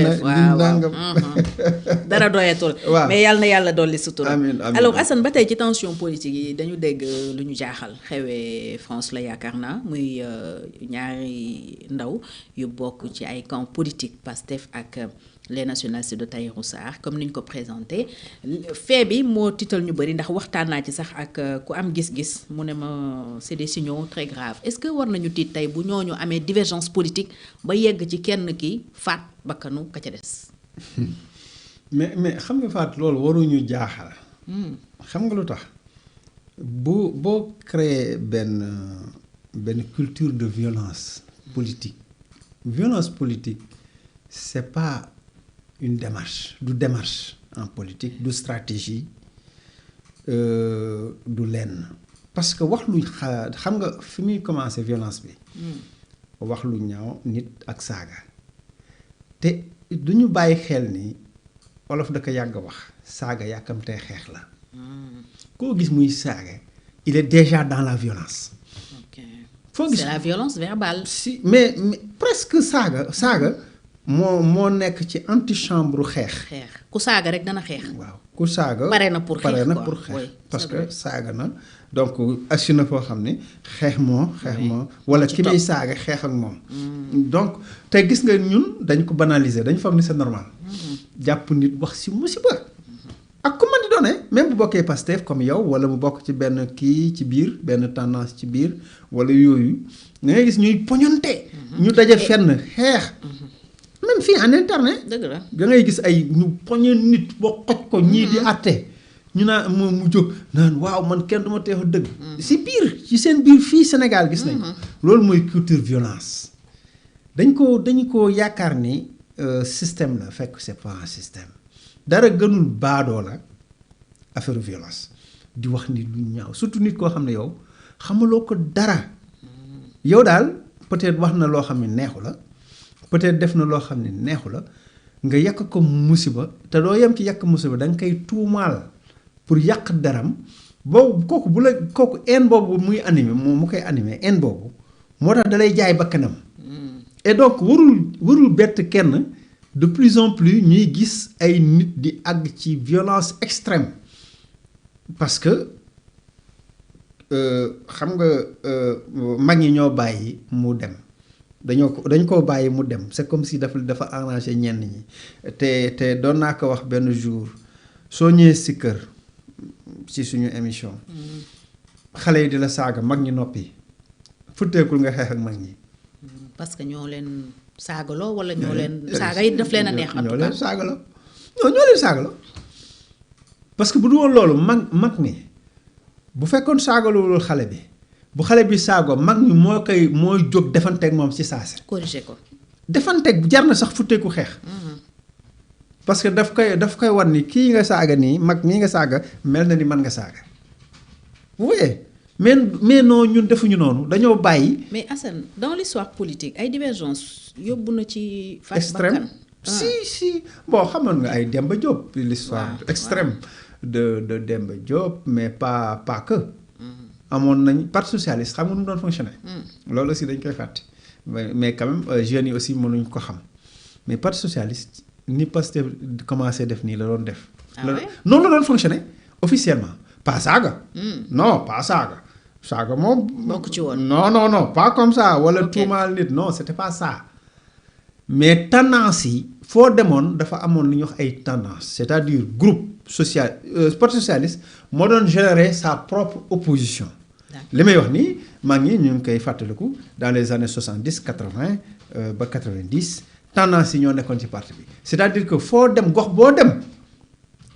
waaw nangam. dara doyatul. waaw mais yàlla na yàlla dolli sutura. amiin amiin alors Assane ba tey ci tension politique yi dañu dégg lu ñu jaaxal xewee France la yaakaar naa muy ñaari ndaw yu bokk ci ay camp politique Pastef ak les nationalistes de Tahirou Sarr comme ni ñu ko présenté fait bi moo tiital ñu bëri ndax waxtaan naa ci sax ak ku am gis-gis mu ne ma c'est des signaux très graves est-ce que war nañu tiit tey bu ñooñu amee divergence politique ba yegg ci kenn ki faat bakkanu ka ca des. mais xam nga Fatou loolu waruñu jaaxal. xam nga lu tax boo créer benn culture de violence politique c'est pas une démarche en politique du stratégie du lenn parce que wax lu xam nga fi muy commencer violence bi. wax lu ñaaw nit ak saaga te duñu bàyyi xel ni wolof da ko yàgg wax saaga yàkkamtee xeex la. koo gis muy saaga il est déjà dans la violence. ok foo gis c'est la violence verbale. si mais presque saaga moo nekk ci antichambre xeex. ku saaga rek dana xeex. waaw ku saaga pare na pour xeex oui, parce que saaga na donc assu na foo xam ne xeex moo wala ki muy saaga xeex ak moom. donc te gis nga ñun dañ ko banaliser dañ foog ni c'est normal. jàpp nit wax si musiba. ak ku man di doone même bu bokkee Pastef comme yow wala mu bokk ci benn kii ci biir benn tendance ci biir wala yooyu da ngay gis ñuy poñonte. ñu daje fenn xeex. même fii en internet. dëgg la da ngay gis ay ñu poñe nit ba xoj ko ñii di àtte ñu naan mu jóg naan waaw man kenn du ma teew dëgg. si biir ci seen biir fii Sénégal gis nañ ko. loolu mooy culture violence. dañu ko yaakaar ni système la fekk c'est pas un système dara gënul baadoo la affaire violence di wax nit lu ñaaw surtout nit koo xam ne yow xamaloo ko dara yow daal peut-être wax na loo xam ne neexu la. peut-être def na loo xam ne neexu la nga yàq ko musiba te doo yem ci yàq musiba da nga koy tuumaal pour yàq daram boobu kooku haine boobu muy animé mu koy animé haine boobu moo tax dalay jaay bakkanam et donc warul bett kenn de plus en plus ñuy gis ay nit di àgg ci violence extrême parce que xam nga mag ñi ñoo bàyyi mu dem dañ koo bàyyi mu dem c'est comme si dafa arrangé ñenn ñi te doon naa ko wax benn jour soo ñëwee si kër ci suñu émission xale yi di la saaga mag ñi noppi futteekul nga xeex ak mag ñi. parce que ñoo leen saagaloo wala ñoo leen saaga yi daf leen a neex. ñoo leen saagaloo ñoo leen saagaloo parce que bu du woon loolu mag mi bu fekkoon saagaloo xale bi. bu xale bi saago mag mi mooy jóg defanteeg moom ci saase. corriger ko. defanteeg jar na sax futteeku xeex. parce que daf koy wan ni kii nga saaga nii mag mii nga saaga mel na ni man nga saaga. oui mais non ñun defuñu noonu dañoo bàyyi. mais Assane dans l'histoire politique ay divergence yóbbu na ci. extrême si bon xamoon nga ay Demba Diop. l'histoire extrême de Demba Diop mais pas que. amoon nañ parti socialiste xam nga nu mu doon fonctionner. loolu aussi dañ koy fàtte. mais quand même jeunes yi aussi mënuñ ko xam mais parti socialiste ni Pastef commencé def nii la doon def. noonu la doon fonctionner officiellement pas saaga. non pas saaga. saaga moom. bokk ci woon non pas comme ça. wala tuumaal nit non c'était pas ça. mais tendance yi foo demoon dafa amoon lu ñuy wax ay tendance c'est-à-dire groupe social parti socialiste moo doon générer sa propre opposition. li may wax nii mag ñi ñu ngi koy fàttaliku dans les années 70 80 ba 90 tendance yi ñoo nekkoon ci parti bi c'est-à-dire que foo dem gox boo dem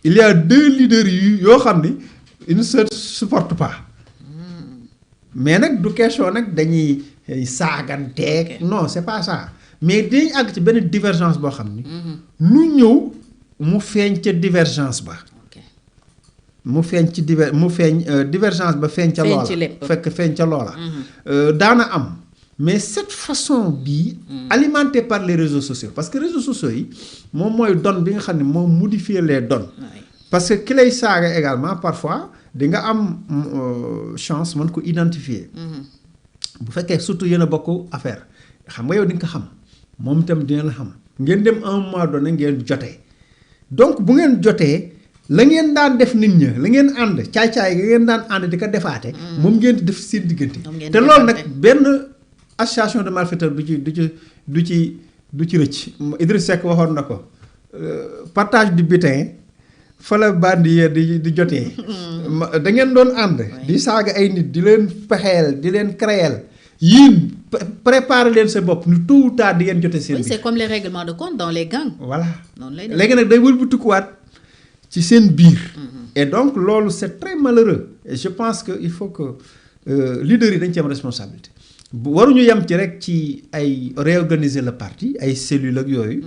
il y a deux leaders yoo xam ni ils ne se supportent pas mais nag du question nag dañuy saaganteeg non c'est pas ça mais dañuy àgg ci benn divergence boo xam ni lu ñëw mu feeñ ca divergence ba divergence ba feeñ ca loola fekk feeñ ca loola daana am mais cette façon bii alimentée par les réseaux sociaux parce que réseaux sociaux yi moom mooy donne bi nga xam ne moom modifier les donnes parce que ki lay saaga également parfois di nga am chance mën ko identifier bu fekkee surtout yéen a bokk affaire xam nga yow di nga ko xam moom itam dina la xam ngeen dem un mois donné ngeen jotee donc bu ngeen jotee la ngeen daan def nit ña la ngeen ànd caay-caay ga ngeen daan ànd di ko defaate moom ngeen di def seen diggante te loolu nag benn association de malfaiteurs du ci rëcc Idriss Seck waxoon na ko partage du butin fa la bandi yee di jotee da ngeen doon ànd di saaga ay nit di leen pexeel di leen créel yéen préparer leen sa bopp ni tôt ou tard di ngeen jotee seen biir. c'est comme les règlements de compte dans les gangs. voilà noonu lay def léegi nag day wëlbatikuwaat ci seen biir. et donc loolu c'est très malheureux et je pense que il faut que leaders yi dañ ci am responsabilité. waruñu yem ci rek ci ay réorganiser le parti ay cellules ak yooyu.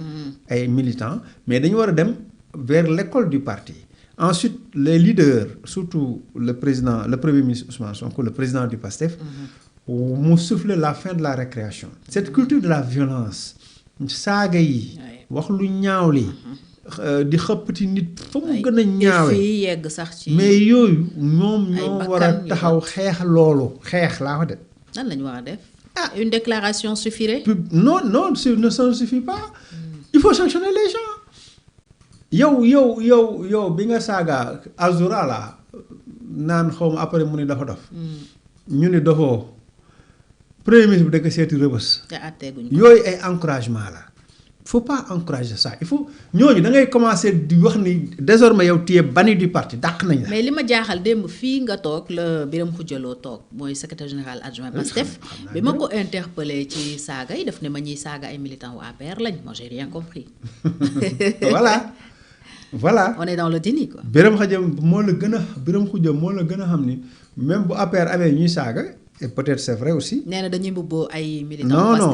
ay militants mais dañu war a dem vers l'école du parti. Ensuite les leaders surtout le premier ministre Ousmane Sonko le président du PASTEF. mu souffler la fin de la récréation. cette culture de la violence saaga yi. wax lu ñaaw li di xëppati nit fa mu gën a ñaawee yegg sax ci mais yooyu ñoom ñoo war a taxaw xeex loolu xeex laa ko def. nan lañu war a def. une déclaration suffirait. non ça ne suffit pas. il faut sanctionner les gens. yow bi nga saaga Azura la naan xaw ma après mu ni dafa dof. ñu ni dofoo premier ministre bi da ko seeti rëbës. yooyu ay encouragement la. il faut pas encourager ça il faut ñooñu da ngay commencer di wax ni désormais yow tu es banni du parti dàq nañ la. mais li ma jaaxal démb fii nga toog la Birame Khoudia Lo toog mooy secrétaire général adjoint Pastef bi ma ko interpellé ci saaga yi daf ne ma ñuy saaga ay militants wu APR lañ moi j'ai rien compris. voilà. on est dans le déni quoi. Birame Khoudia moo la gën a xam ni même bu APR amee ñuy saaga. et peut-être c'est vrai aussi. nee na dañuy mbubboo ay militants. non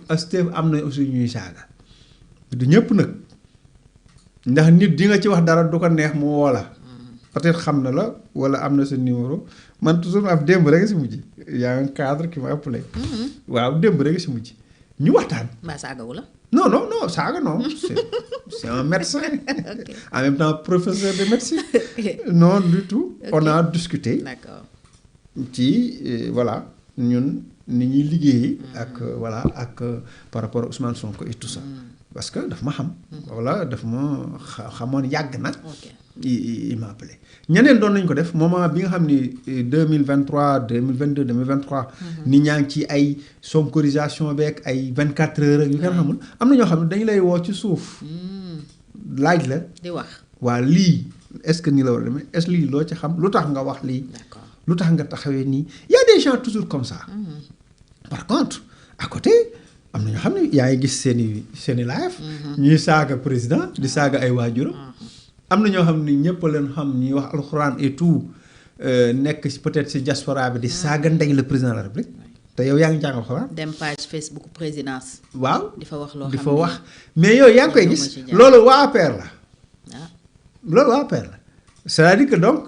Pastef am na aussi ñuy saaga. du ñëpp nag ndax nit di nga ci wax dara du ko neex mu woo la. peut-être xam na la wala am na sa numéro man toujours ab démb rek si mujj y a un cadre qui m'a appelé. waaw démb rek si mujj ñu waxtaan. mbaa saagawu la. non saaga non c'est un médecin. Okay. En même temps professeur de médecine. non du tout. Okay. On a discuté. D'accord. ci voilà ñun ni ñuy liggéey ak voilà ak par rapport à Ousmane Sonko et tout ça parce que daf ma xam voilà daf ma xamoon yàgg na il m'a appelé ñeneen doon nañ ko def moment bi nga xam ni 2023 2022 2023 nit ñaa ngi ci ay sonkorisation beeg ay 24 heures ak yu kenn xamul am na ñoo xam ne dañu lay woo ci suuf laaj la di wax waa lii est-ce que nii la war a demee est-ce que lii loo ci xam lu tax nga wax lii lu tax nga taxawee nii y a des gens toujours comme ça. par contre à côté am na ñoo xam ne yaa ngi gis seeni live ñuy saaga président di saaga ay waajuram. am na ñoo xam ne ñëpp leen xam ñuy wax alxuraan et tout nekk peut-être ci diaspora bi di saaga ndey le président de la République te yow yaa ngi jàng alxuraan. dem page Facebook présidence. waaw di fa wax loo xam ne di fa wax mais yow yaa ngi koy gis loolu waa APR la. loolu waa APR la. c'est-à-dire que donc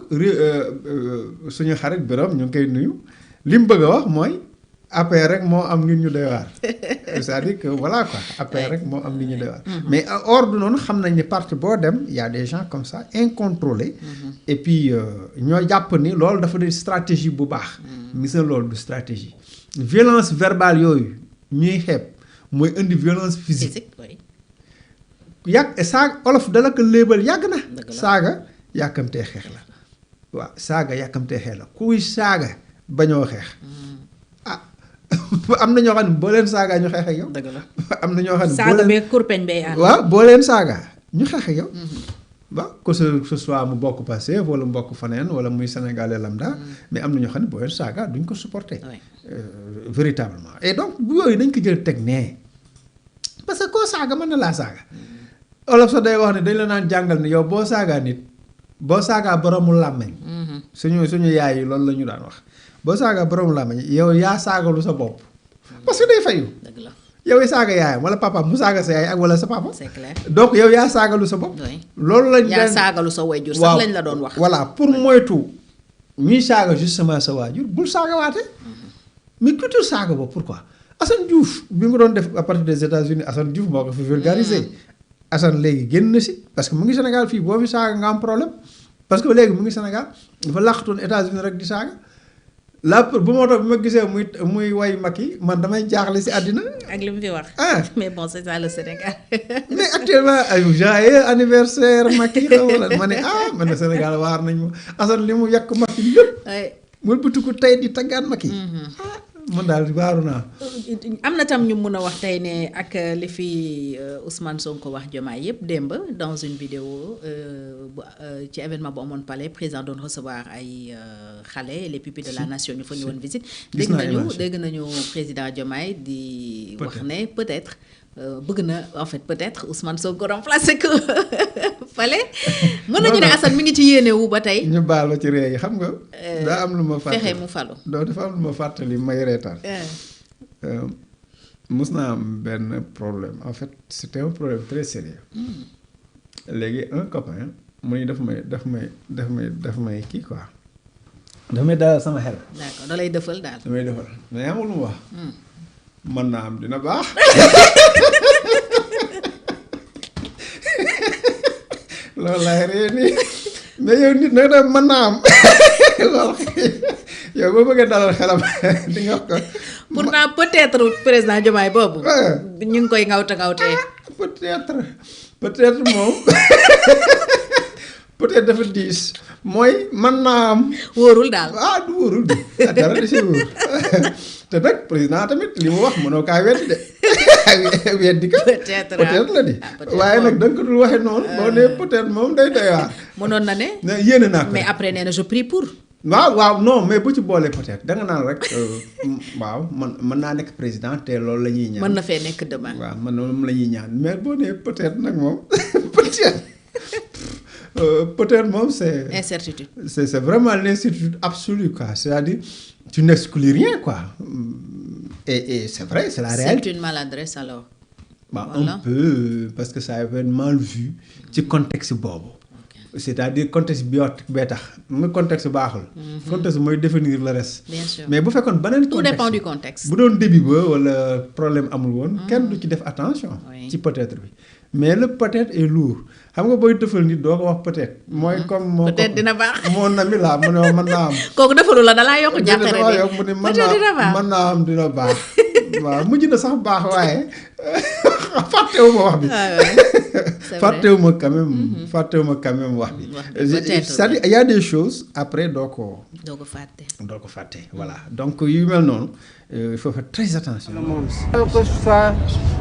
suñu xarit Birame ñu ngi koy nuyu li mu bëgg a wax mooy APR rek moo am nit ñu doy waar c'est-à-dire que voilà quoi APR rek moo am nit ñu doy waar. mais hors de noonu xam nañ ne parti boo dem y a des gens comme ça incontrôlés. et puis ñoo jàpp ni loolu dafa di stratégie bu baax. gis nga loolu du stratégie. violence verbale yooyu ñuy xeeb mooy indi violence physique. yàgg saaga olof dala ko léebal yàgg na. saaga. yàkkamtee xeex la waaw saaga yàkkamtee xeex la kuy saaga bañoo xeex am na ñoo xam ne boo leen saagaa ñu xeex ak yow. dëgg la am na ñoo xam ne saaga bee kurpeñ bay ànd. waaw boo leen saagaa ñu xeex ak yow. waaw que ce soit mu bokk Pastef wala mu bokk faneen wala muy sénégalais lambda. mais am na ñoo xam ne boo leen saagaa duñ ko supporter. véritablement et donc bu yooyu dañ ko jël teg nee parce que koo saaga mën na laa saaga. olof sax day wax ne dañ la naan jàngal ni yow boo saagaa nit. boo saagaa boroomu làmmeñ suñu yaay yi loolu la ñu daan wax boo saagaa boroomu làmmeñ yow yaa saagalu sa bopp parce que day fayu dëgg la yow yi saaga yaayam wala papa mu saaga sa yaay ak wala sa papa c'est clair donc yow yaa saagalu sa bopp loolu lañ yaa saagalu sa waajur sax lañ la doon wax voilà pour moytu ñuy saaga justement sa waajur bul saaga waate mais culture saaga boobu pourquoi Assane Diouf bi mu doon def à partir des États-Unis Assane Diouf moo ko fi vulgarisé Assane léegi génn na si parce que mu ngi Sénégal fii boo fi saaga nga am problème parce que léegi mu ngi Sénégal dafa làqatoon États-Unis rek di saaga bu moo tax bi ma gisee muy way Macky man damay jaaxle si àddina. ak li mu fi wax. Mais bon c'est ça le Sénégal. Mais actuellement ay joyeux anniversaire Macky ma ne man Sénégal waar nañ ma Assane li mu yàq Macky lépp. mu bëtuku tey di taggaan Macky. man daal waaru naa. am na tam ñu mun a wax tey ne ak li fi Ousmane Sonko wax Diomaye yëpp démb dans une vidéo ci événement bu amoon palais président doon recevoir ay xale les pupilles de la nation ñu fa ñëwoon visite. dégg nañu président Diomaye di wax ne peut-être bëgg na en fait peut-être Ousmane Sonko remplacer ko fale mën nañu ne Assane mi ngi ci yéene wu ba tey. ñu baal ma ci réew yi xam nga. daa am lu ma fàttali fexe mu falu. dafa am lu ma fàttali may reetaan. mus naa am benn problème en fait c'était un problème très sérieux. léegi un copain mu ni daf may kii quoi. daf may dalal sama xel. d'accord da lay dëfal daal. damay dëfal mais amul lu mu wax. mën naa am dina baax. loolu laay ree nii mais yow nit nag mën naa am loolu yow boo bëggee dalal xelam di nga wax ko. pourtant peut-être président Diomaye boobu. ñu ngi koy ngawtee. peut-être moom peut-être dafa diis mooy mën naa am. wóorul daal. du wóorul de dara di si wóor te nag président tamit li mu wax mënoo kaa weddi de. weddi ka peut-être la di waaye nag da nga ko dul waxee noonu. boo nee peut-être moom day doy waar. mënoon na ne. yéene naa ko mais après nee na je prie pour. waaw non mais bu ci boolee peut-être da nga naan rek waaw mën naa nekk président te loolu la ñuy ñaan. mën na fee nekk demain. waaw man moom la ñuy ñaan mais boo nee peut-être nag moom peut-être. Peut-être moom c'est. Incertitude. C'est vraiment l'incertitude absolue quoi c'est-à-dire tu n'exclus rien quoi et c'est vrai c'est la réalité. C'est une maladresse alors. Voilà. Un peu parce que ça a été mal vu ci contexte boobu. C'est-à-dire contexte bee tax mu contexte baaxul. Contexte mooy définir le reste. Bien sûr mais bu fekkoon beneen contexte. Tout dépend du contexte. bu doon début ba wala problème amul woon. kenn du ci def attention. ci peut-être bi mais le peut-être est lourd xam nga booy defal nit doo ko wax peut-être. mooy comme moo peut-être dina baax. moo nami laa mu ne mën naa am. kooku defalu la dalaa yokk jàppale bi mu ne mën naa am dina baax. waaw mujj na sax baax waaye fàttewuma wax bi. fàttewuma quand même wax bi. c'est-à-dire il y a des choses après doo ko fàtte. voilà donc yu mel noonu il faut faire très attention.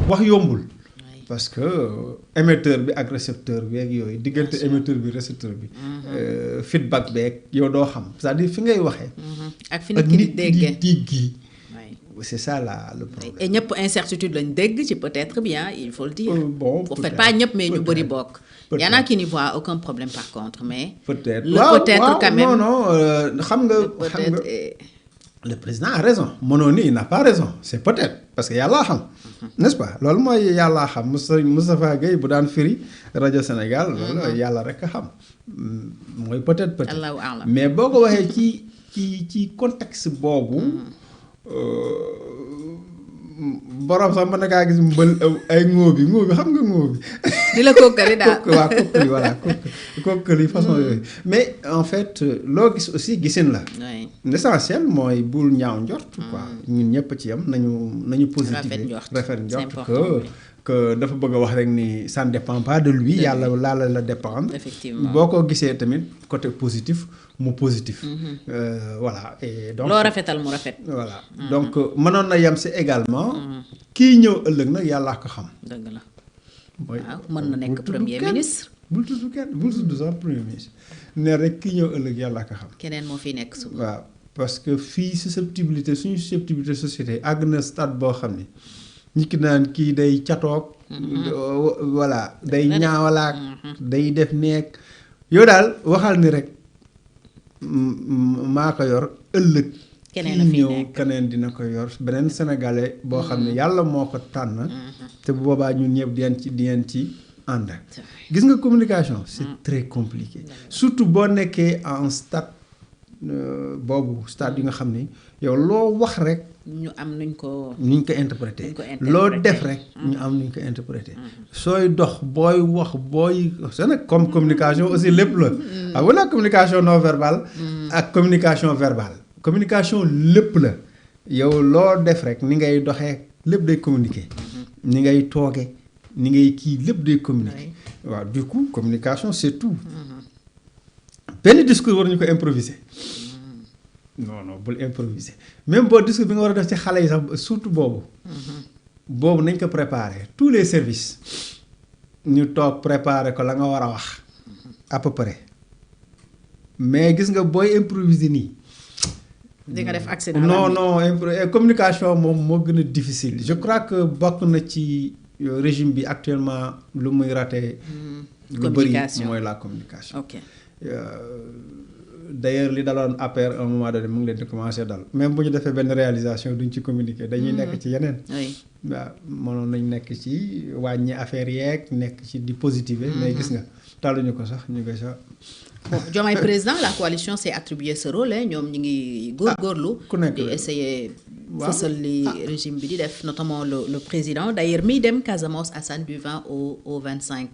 wax yombul. parce que émetteur bi ak récepteur bi ak yooyu diggante émetteur bi récepteur bi. feedback beeg yow doo xam c'est-à-dire fi ngay waxee. ak fi nit ki di déggee. C'est ça le problème. Et ñëpp incertitude lañ dégg ci peut-être bien il faut le dire. Bon en fait pas ñëpp mais ñu bëri bokk. Il y en a qui n'y voient aucun problème par contre mais. Peut-être peut-être quand même. non xam nga le président a raison mënoo ni il n'a pas raison c'est peut-être parce que yàllaa xam. n'est-ce pas loolu mooy yàllaa xam Moustapha Gueye bu daan firi rajo Sénégal. loolu yàlla rek a xam mooy peut-être. Allahu a'lam. mais boo ko waxee ci contexte boobu. borom sax mën na kaa gis mbël ay ngóobi xam nga ngóobi. di la kookali daal waaw kookali voilà kookali façon yooyu. mais en fait loo gis aussi gisin la. l'essentiel mooy bul ñaaw njort quoi ñun ñëpp ci yam nañu positif rafet njort que dafa bëgg a wax rek ni ça ne dépend pas de lui yàlla la dépendre. Effectivement boo ko gisee tamit côté positif mu positif. Voilà et donc loo rafetal mu rafet. voilà donc mënoon na yem si également. kii ñëw ëllëg nag yàllaa ko xam. dëgg la mooy waaw mën na nekk premier ministre. bul tudd kenn bul tudd sax premier ministre ne rek kii ñëw ëllëg yàllaa ko xam. keneen moo fi nekk suba. waaw parce que fii suñu susceptibilité société àgg na stade boo xam ne. nit ki naan kii day catoog. voilà day ñaawalaak. day def nekk yow daal waxal ni rek maa ko yor ëllëg. keneen a fi ñëw nekk keneen dina ko yor beneen sénégalais boo xam ne yàlla moo ko tànn. te bu boobaa ñun ñëpp di ngeen ci ànd. gis nga communication c'est très compliqué. surtout boo nekkee en stade boobu stade yi nga xam ni yow loo wax rek. ñu am nuñ ko interpréter loo def rek ñu am nuñ ko interpréter sooy dox booy wax c'est nag comme communication aussi lépp la xam nga communication non verbale ak communication verbale communication lépp la yow loo def rek ni ngay doxee lépp day communiquer ni ngay tooge ni ngay kii lépp day communiquer waaw du coup communication c'est tout benn discours war ñu ko improviser non bul improviser même boo discours bi nga war a def ci xale yi sax surtout boobu nañ ko préparer tous les services ñu toog préparer ko la nga war a wax à peu près mais gis nga booy improviser nii. di nga def accès non communication moom moo gën a difficile je crois que bokk na ci régime bi actuellement lu muy raté. lu bëri mooy la communication. ok d'ailleurs li daloon APR un moment donné mu ngi leen di commencer dal même bu ñu defee benn réalisation duñ ci communiquer dañuy nekk ci yeneen. waaw mënoon nañ nekk ci wàññi affaire yeeg nekk ci di positiver. mais gis nga taluñu ko sax ñu ngi sax. bon Diomaye président la coalition s'est attribué ce rôle ñoom ñu ngi góorgóorlu. ku nekk di essayer fësal li régime bi di def notamment le président d'ailleurs miy dem Casamance Assane du 20 au 25.